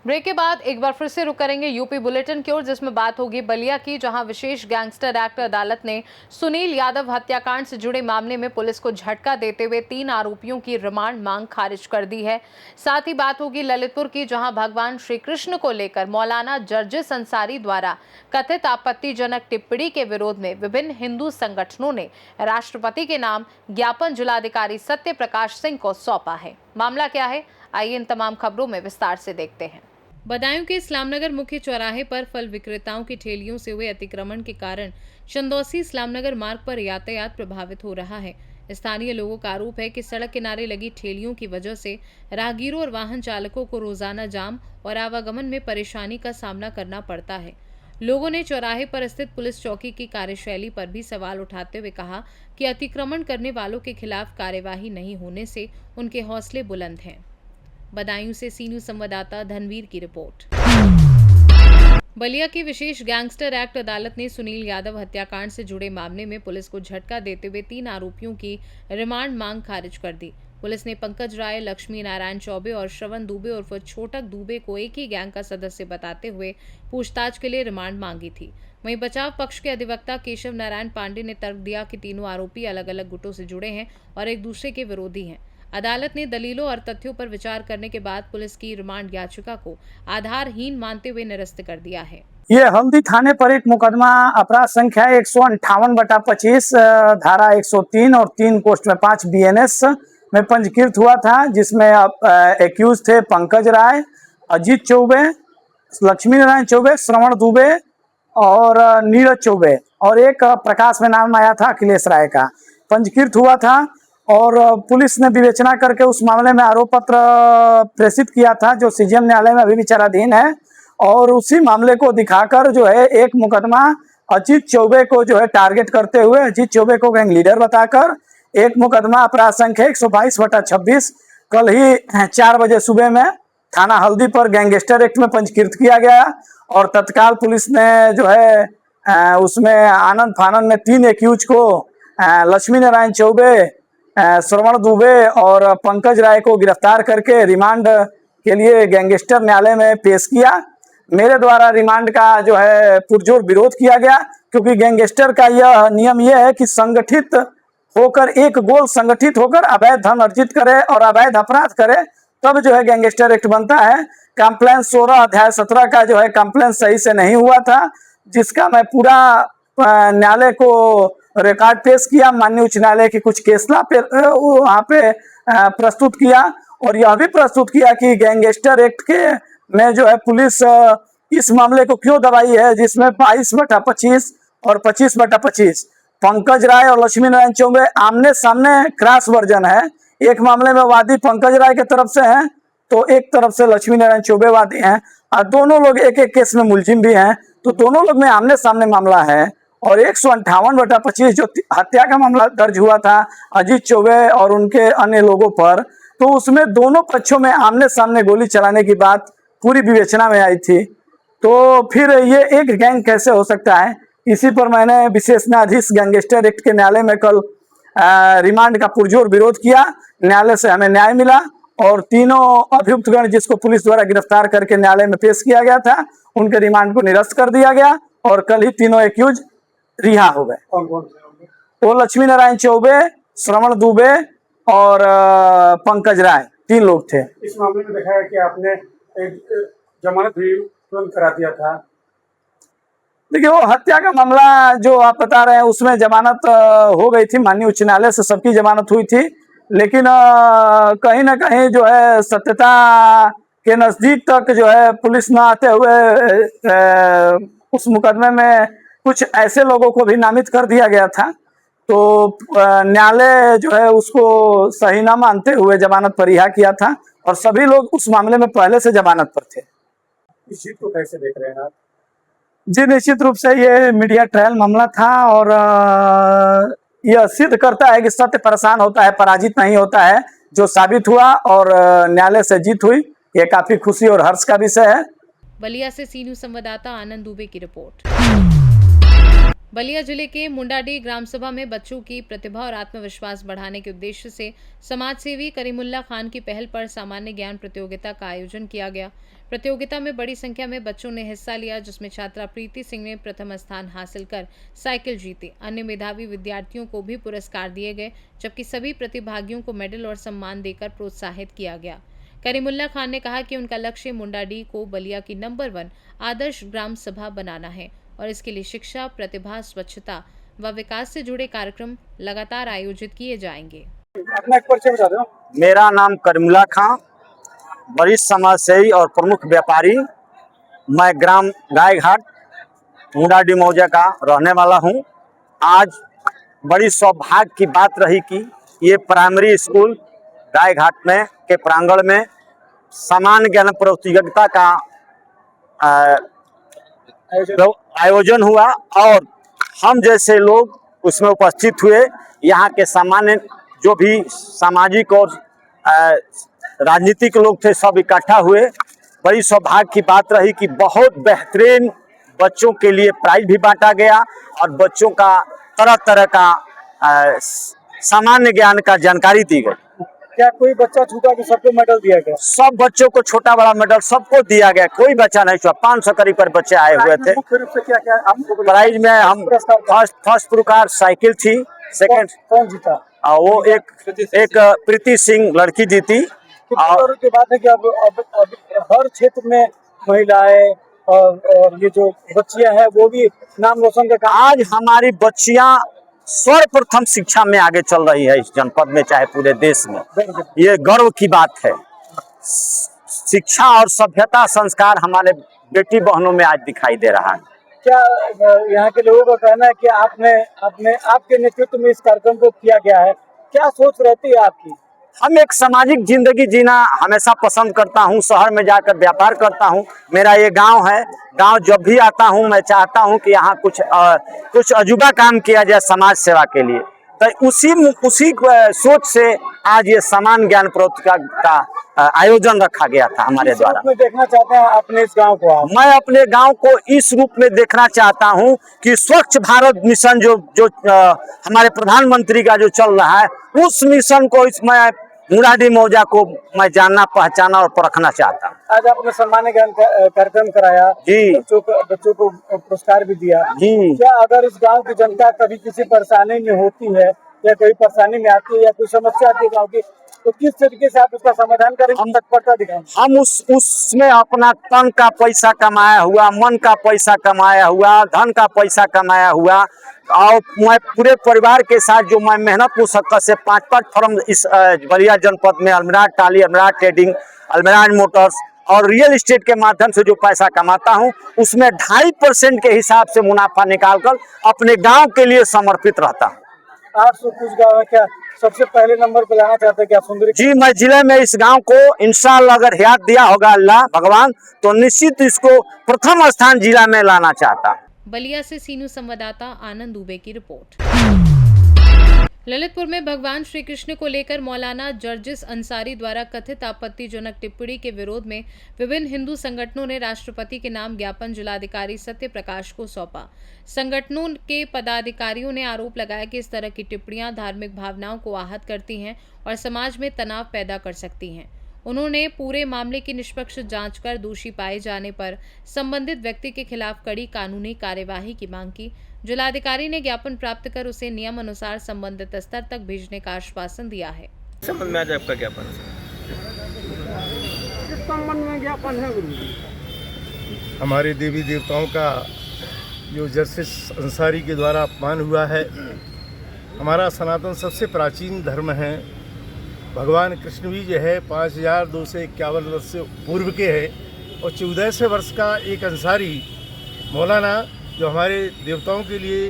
Break के बाद एक बार फिर से रुक करेंगे यूपी बुलेटिन की ओर, जिसमें बात होगी बलिया की, जहां विशेष गैंगस्टर एक्ट अदालत ने सुनील यादव हत्याकांड से जुड़े मामले में पुलिस को झटका देते हुए 3 आरोपियों की रिमांड मांग खारिज कर दी है। साथ ही बात होगी ललितपुर की, जहां भगवान श्री कृष्ण को लेकर मौलाना जर्जिस अंसारी द्वारा कथित आपत्तिजनक टिप्पणी के विरोध में विभिन्न हिंदू संगठनों ने राष्ट्रपति के नाम ज्ञापन जिलाधिकारी सत्य प्रकाश सिंह को सौंपा है। मामला क्या है, आइए इन तमाम खबरों में विस्तार से देखते हैं। बदायूं के इस्लामनगर मुख्य चौराहे पर फल विक्रेताओं की ठेलियों से हुए अतिक्रमण के कारण चंदौसी इस्लामनगर मार्ग पर यातायात प्रभावित हो रहा है। स्थानीय लोगों का आरोप है कि सड़क किनारे लगी ठेलियों की वजह से राहगीरों और वाहन चालकों को रोजाना जाम और आवागमन में परेशानी का सामना करना पड़ता है। लोगों ने चौराहे पर स्थित पुलिस चौकी की कार्यशैली पर भी सवाल उठाते हुए कहा कि अतिक्रमण करने वालों के खिलाफ कार्यवाही नहीं होने से उनके हौसले बुलंद हैं। बदायूं से सी न्यूज संवाददाता धनवीर की रिपोर्ट। बलिया की विशेष गैंगस्टर एक्ट अदालत ने सुनील यादव हत्याकांड से जुड़े मामले में पुलिस को झटका देते हुए 3 आरोपियों की रिमांड मांग खारिज कर दी। पुलिस ने पंकज राय, लक्ष्मी नारायण चौबे और श्रवण दुबे उर्फ छोटक दुबे को एक ही गैंग का सदस्य बताते हुए पूछताछ के लिए रिमांड मांगी थी। वहीं बचाव पक्ष के अधिवक्ता केशव नारायण पांडे ने तर्क दिया कि तीनों आरोपी अलग अलग गुटों से जुड़े हैं और एक दूसरे के विरोधी हैं। अदालत ने दलीलों और तथ्यों पर विचार करने के बाद पुलिस की रिमांड याचिका को आधारहीन मानते हुए निरस्त कर दिया है। ये हल्दी थाने पर एक मुकदमा अपराध संख्या 158/25 धारा 103 और 3 पोस्ट में 5 BNS में पंजीकृत हुआ था, जिसमें एक्यूज थे पंकज राय, अजीत चौबे, लक्ष्मी नारायण चौबे, श्रवण दुबे और नीरज चौबे, और एक प्रकाश में नाम आया था अखिलेश राय का, पंजीकृत हुआ था। और पुलिस ने विवेचना करके उस मामले में आरोप पत्र प्रेषित किया था, जो CGM न्यायालय में अभी विचाराधीन है। और उसी मामले को दिखाकर जो है एक मुकदमा अजीत चौबे को जो है टारगेट करते हुए, अजीत चौबे को गैंग लीडर बताकर एक मुकदमा अपराध संख्या 122/26 कल ही 4 बजे सुबह में थाना हल्दी पर गैंगस्टर एक्ट में पंजीकृत किया गया। और तत्काल पुलिस ने जो है उसमें आनंद फानंद में 3 एक्यूज को लक्ष्मी नारायण चौबे, श्रवण दुबे और पंकज राय को गिरफ्तार करके रिमांड के लिए गैंगस्टर न्यायालय में पेश किया। मेरे द्वारा रिमांड का जो है पुरजोर विरोध किया गया, क्योंकि गैंगस्टर का यह नियम यह है कि संगठित होकर, एक गोल संगठित होकर अवैध धन अर्जित करे और अवैध अपराध करे, तब जो है गैंगस्टर एक्ट बनता है। कंप्लेंट 16 अध्याय 17 का जो है कंप्लेंट सही से नहीं हुआ था, जिसका मैं पूरा न्यायालय को रिकॉर्ड पेश किया। माननीय उच्च न्यायालय की कुछ केसला पे वहाँ पे प्रस्तुत किया, और यह भी प्रस्तुत किया कि गैंगस्टर एक्ट के में जो है पुलिस इस मामले को क्यों दबाई है, जिसमें 22/25 और 25/25 पंकज राय और लक्ष्मी नारायण चौबे आमने सामने क्रॉस वर्जन है। एक मामले में वादी पंकज राय के तरफ से हैं, तो एक तरफ से लक्ष्मी नारायण चौबे वादी हैं, और दोनों लोग एक एक केस में मुलजिम भी हैं, तो दोनों लोग में आमने सामने मामला है। और 158/25 जो हत्या का मामला दर्ज हुआ था अजीत चौबे और उनके अन्य लोगों पर, तो उसमें दोनों पक्षों में आमने सामने गोली चलाने की बात पूरी विवेचना में आई थी। तो फिर ये एक गैंग कैसे हो सकता है, इसी पर मैंने विशेष न्यायाधीश गैंगस्टर एक्ट के न्यायालय में कल रिमांड का पुरजोर विरोध किया। न्यायालय से हमें न्याय मिला, और तीनों अभियुक्तगण जिसको पुलिस द्वारा गिरफ्तार करके न्यायालय में पेश किया गया था, उनके रिमांड को निरस्त कर दिया गया, और कल ही तीनों एक्यूज रिहा हो गए। वो लक्ष्मी नारायण चौबे, श्रवण दुबे और पंकज राय, 3 लोग थे। इस मामले में देखा है कि आपने एक जमानत भी तुरंत करा दिया था। देखिए, वो हत्या का मामला जो आप बता रहे हैं उसमें जमानत हो गई थी, माननीय उच्च न्यायालय से सबकी जमानत हुई थी, लेकिन कहीं ना कहीं जो है सत्यता के नजदीक तक जो है पुलिस न आते हुए उस मुकदमे में कुछ ऐसे लोगों को भी नामित कर दिया गया था। तो न्यायालय जो है उसको सही ना मानते हुए जमानत पर रिहा किया था, और सभी लोग उस मामले में पहले से जमानत पर थे। इस चीज को कैसे देख रहे हैं आप? जी, निश्चित रूप से ये मीडिया ट्रायल मामला था, और यह सिद्ध करता है कि सत्य परेशान होता है, पराजित नहीं होता है, जो साबित हुआ, और न्यायालय से जीत हुई। ये काफी खुशी और हर्ष का विषय है। बलिया से सी न्यूज संवाददाता आनंद दुबे की रिपोर्ट। बलिया जिले के मुंडाडी ग्राम सभा में बच्चों की प्रतिभा और आत्मविश्वास बढ़ाने के उद्देश्य से समाज सेवी करीमुल्ला खान की पहल पर सामान्य ज्ञान प्रतियोगिता का आयोजन किया गया। प्रतियोगिता में बड़ी संख्या में बच्चों ने हिस्सा लिया, जिसमें छात्रा प्रीति सिंह ने प्रथम स्थान हासिल कर साइकिल जीती। अन्य मेधावी विद्यार्थियों को भी पुरस्कार दिए गए, जबकि सभी प्रतिभागियों को मेडल और सम्मान देकर प्रोत्साहित किया गया। करीमुल्ला खान ने कहा कि उनका लक्ष्य मुंडाडी को बलिया की नंबर 1 आदर्श ग्राम सभा बनाना है और इसके लिए शिक्षा, प्रतिभा, स्वच्छता व विकास से जुड़े कार्यक्रम लगातार आयोजित किए जाएंगे। अपना एक परिचय बता दो। मेरा नाम करीमुल्ला खां, वरिष्ठ समाज सेवी और प्रमुख व्यापारी। मैं ग्राम गायघाट मुंडाडी मौजा का रहने वाला हूं। आज बड़ी सौभाग्य की बात रही कि ये प्राइमरी स्कूल गायघाट में के प्रांगण में सामान्य ज्ञान प्रतियोगिता का आयोजन हुआ और हम जैसे लोग उसमें उपस्थित हुए। यहाँ के सामान्य जो भी सामाजिक और राजनीतिक लोग थे, सब इकट्ठा हुए। बड़ी सौभाग्य की बात रही कि बहुत बेहतरीन बच्चों के लिए प्राइज भी बांटा गया और बच्चों का तरह तरह का सामान्य ज्ञान का जानकारी दी गई। क्या कोई बच्चा छूटा कि सबको मेडल दिया गया? सब बच्चों को छोटा बड़ा मेडल सबको दिया गया, कोई बच्चा नहीं छूटा। 500 करीब पर बच्चे आए हुए थे। मुख्य रूप से क्या क्या आपको प्राइज में हम फर्स्ट पुरस्कार साइकिल थी, सेकंड कौन जीता? वो एक प्रीति सिंह लड़की जीती। और की बात है कि अब हर क्षेत्र में महिलाएं और ये जो बच्चियां हैं वो भी नाम रोशन का काम। आज हमारी बच्चियां सर्वप्रथम शिक्षा में आगे चल रही है इस जनपद में, चाहे पूरे देश में। ये गर्व की बात है। शिक्षा और सभ्यता संस्कार हमारे बेटी बहनों में आज दिखाई दे रहा है। क्या यहाँ के लोगों का कहना है कि आपके नेतृत्व में इस कार्यक्रम को किया गया है, क्या सोच रहती है आपकी? हम एक सामाजिक जिंदगी जीना हमेशा पसंद करता हूं। शहर में जाकर व्यापार करता हूं। मेरा ये गांव है। गांव जब भी आता हूं मैं चाहता हूं कि यहाँ कुछ अजूबा काम किया जाए समाज सेवा के लिए। तो उसी सोच से आज ये समान ज्ञान प्रतियोगिता का आयोजन रखा गया था हमारे द्वारा। में देखना चाहते हैं अपने इस गांव को आप? मैं अपने गांव को इस रूप में देखना चाहता हूं कि स्वच्छ भारत मिशन जो हमारे प्रधानमंत्री का जो चल रहा है, उस मिशन को इसमें मुंडाडी मौजा को मैं जानना, पहचाना और परखना चाहता हूँ। आज आपने सम्मान ज्ञान कार्यक्रम कराया जी, बच्चों को पुरस्कार भी दिया जी। क्या अगर इस गांव की जनता कभी किसी परेशानी में होती है या कोई परेशानी में आती है या कोई समस्या आती है गाँव की, तो किस तरीके से आप उसका समाधान करेंगे? हम तत्परता दिखाएंगे। हम उसमें अपना तन का पैसा कमाया हुआ, मन का पैसा कमाया हुआ, धन का पैसा कमाया हुआ और मैं पूरे परिवार के साथ जो मैं मेहनत मुशक्कत से 5 फर्म इस बलिया जनपद में अलमिराज टाली, अलमिराज ट्रेडिंग, अलमिराज मोटर्स और रियल एस्टेट के माध्यम से जो पैसा कमाता हूं, उसमें 2.5% के हिसाब से मुनाफा निकालकर अपने गांव के लिए समर्पित रहता हूं। 800 कुछ गाँव है, क्या सबसे पहले नंबर पर लाना चाहते हैं क्या सुंदरी जी? मैं जिले में इस गांव को इंशाअल्लाह अगर हिदायत दिया होगा अल्लाह भगवान, तो निश्चित इसको प्रथम स्थान जिला में लाना चाहता हूं। बलिया से सीनू संवाददाता आनंद दुबे की रिपोर्ट। ललितपुर में भगवान श्री कृष्ण को लेकर मौलाना जर्जिस अंसारी द्वारा कथित आपत्तिजनक टिप्पणी के विरोध में विभिन्न हिंदू संगठनों ने राष्ट्रपति के नाम ज्ञापन जिलाधिकारी सत्य प्रकाश को सौंपा। संगठनों के पदाधिकारियों ने आरोप लगाया कि इस तरह की टिप्पणियां धार्मिक भावनाओं को आहत करती हैं और समाज में तनाव पैदा कर सकती हैं। उन्होंने पूरे मामले की निष्पक्ष जांच कर दोषी पाए जाने पर संबंधित व्यक्ति के खिलाफ कड़ी कानूनी कार्यवाही की मांग की। जिलाधिकारी ने ज्ञापन प्राप्त कर उसे नियम अनुसार संबंधित स्तर तक भेजने का आश्वासन दिया है। संबंध में आज आपका ज्ञापन है हमारे देवी देवताओं का जो जर्जिस अंसारी के द्वारा अपमान हुआ है। हमारा सनातन सबसे प्राचीन धर्म है। भगवान कृष्ण भी जो है 5251 वर्ष से पूर्व के है और 1400 वर्ष का एक अंसारी मौलाना जो हमारे देवताओं के लिए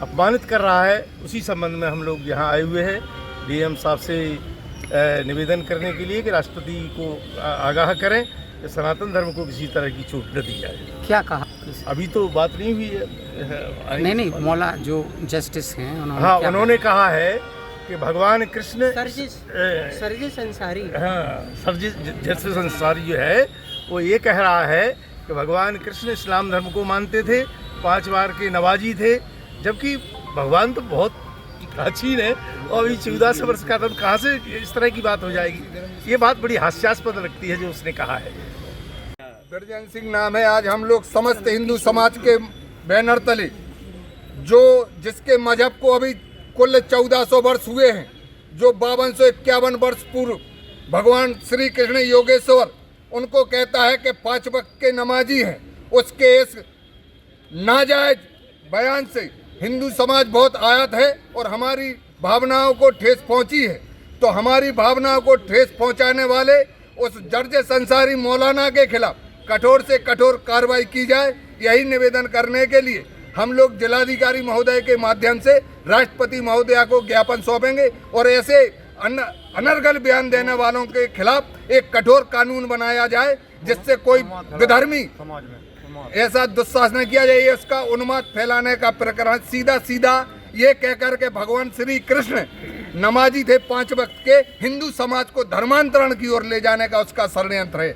अपमानित कर रहा है, उसी संबंध में हम लोग यहाँ आए हुए हैं डीएम साहब से निवेदन करने के लिए कि राष्ट्रपति को आगाह करें कि सनातन धर्म को किसी तरह की छूट न दी जाए। क्या कहा? अभी तो बात नहीं हुई है। नहीं, मौला जो जस्टिस हैं उन्होंने कहा है कि भगवान कृष्ण सर्जिस अंसारी, जस्टिस अंसारी जो है वो ये कह रहा है कि भगवान कृष्ण इस्लाम धर्म को मानते थे, 5 बार के नवाजी थे, जबकि भगवान तो बहुत प्राचीन है और अभी 1400 वर्ष का, तो कहाँ से इस तरह की बात हो जाएगी। ये बात बड़ी हास्यास्पद लगती है जो उसने कहा है। बिरजन सिंह नाम है। आज हम लोग समस्त हिंदू समाज के बैनर तले जिसके मजहब को अभी कुल 1400 वर्ष हुए हैं, जो 5251 वर्ष पूर्व भगवान श्री कृष्ण योगेश्वर उनको कहता है कि 5 वक्त के नमाजी हैं, उसके इस नाजायज बयान से हिंदू समाज बहुत आहत है और हमारी भावनाओं को ठेस पहुंची है। तो हमारी भावनाओं को ठेस पहुंचाने वाले उस जर्ज अंसारी मौलाना के खिलाफ कठोर से कठोर कार्रवाई की जाए, यही निवेदन करने के लिए हम लोग जिलाधिकारी महोदय के माध्यम से राष्ट्रपति महोदया को ज्ञापन सौंपेंगे और ऐसे अनर्गल बयान देने वालों के खिलाफ एक कठोर कानून बनाया जाए, जिससे कोई विधर्मी ऐसा दुस्साहस किया जाए। इसका उन्माद फैलाने का प्रकरण सीधा ये कहकर के भगवान श्री कृष्ण नमाजी थे 5 वक्त के, हिंदू समाज को धर्मांतरण की ओर ले जाने का उसका षड्यंत्र है।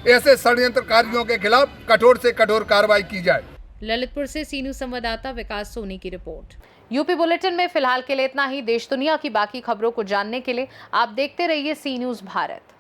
ऐसे षड्यंत्रकारियों के खिलाफ कठोर से कठोर कार्रवाई की जाए। ललितपुर से सी न्यूज संवाददाता विकास सोनी की रिपोर्ट। यूपी बुलेटिन में फिलहाल के लिए इतना ही। देश दुनिया की बाकी खबरों को जानने के लिए आप देखते रहिए सी न्यूज भारत।